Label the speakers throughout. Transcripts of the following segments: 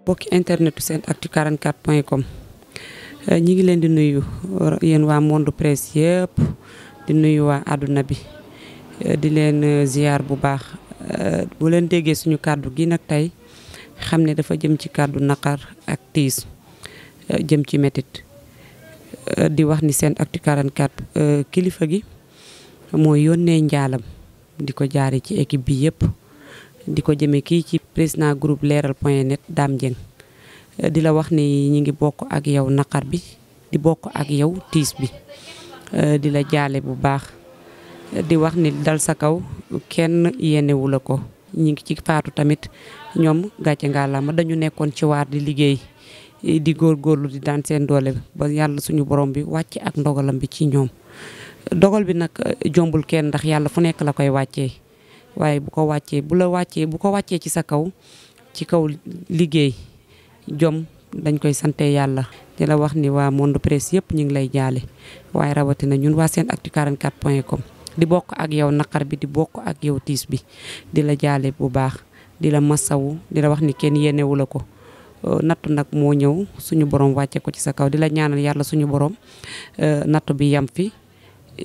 Speaker 1: bokki internetu SENactu 44.com ñi ngi leen di nuyu yéen waa monde presse yëpp di nuyu waa àdduna bi di leen ziar bu baax bu leen déggee suñu kàddu gi nag tey xam ne dafa jëm ci kàddu naqar ak tiis jëm ci métit di wax ni SENactu 44 kilifa gi mooy yónnee njaalam di ko jaare ci équipe bi yëpp di ko jëme kii ci président groupe leral.net Dame Dieng di la wax ni ñi ngi bokk ak yow naqar bi di bokk ak yow tiis bi di la jaale bu baax di wax ni dal sa kaw kenn yenewu la ko ñi ngi ci faatu tamit ñoom gàcce ngalaama dañu nekkoon ci waar di liggéey di góorgóorlu di daan seen doole ba yàlla suñu borom bi wàcce ak ndogalam bi ci ñoom dogal bi nag jombul kenn ndax yàlla fu nekk la koy wàccee waaye bu ko wàccee ci sa kaw ci kaw liggéey jom dañ koy sante yàlla di la wax ni waa monde presse yëpp ñu ngi lay jaale waaye rawatina ñun waa SENactu 44.com di bokk ak yow naqar bi di bokk ak yow tiis bi di la jaale bu baax di la masawu di la wax ni kenn yéenewu la ko nattu nag moo ñëw suñu borom wàcce ko ci sa kaw di la ñaanal yàlla suñu borom nattu bi yam fi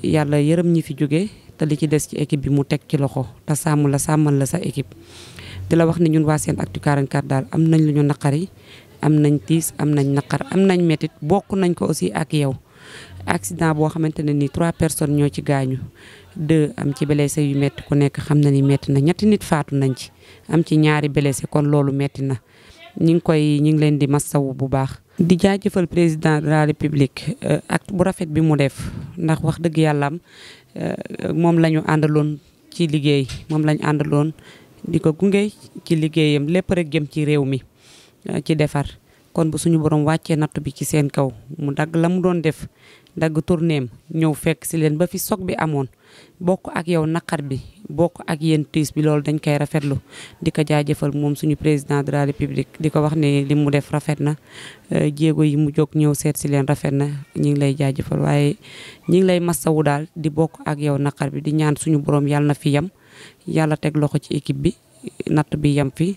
Speaker 1: yàlla yërëm ñi fi jóge te li ci des ci équipe bi mu teg ci loxo te sàmmal la sa équipe di la wax ni ñun waa SENactu 44 daal am nañ lu ñu naqari am nañ tiis am nañ naqar am nañ métit bokk nañ ko aussi ak yow accident boo xamante ne ni 3 personnes ñoo ci gaañu 2 am ci blessé yu métti ku nekk xam na ni métti na ñetti nit faatu nañ ci am ci ñaari blessé kon loolu métti na ñi ngi leen di masawu bu baax di jaajëfal président de la république acte bu rafet bi mu def ndax wax dëgg yàlla am moom la ñu àndaloon ci liggéey moom la ñu àndaloon di ko gunge ci liggéeyam lépp rek jëm ci réew mi ci defar kon bu suñu borom wàccee nattu bi ci seen kaw mu dagg la mu doon def dagg tournéem ñëw fekk si leen ba fi soog bi amoon bokk ak yow naqar bi bokk ak yéen tiis bi loolu dañ koy rafetlu di ko jaajëfal moom suñu président de la république di ko wax ne li mu def rafet na jéego yi mu jóg ñëw seet si leen rafet na ñi ngi lay jaajëfal waaye ñi ngi lay masawu daal di bokk ak yow naqar bi di ñaan suñu borom yàlla na fi yam yàlla teg loxo ci équipe bi natt bi yam fi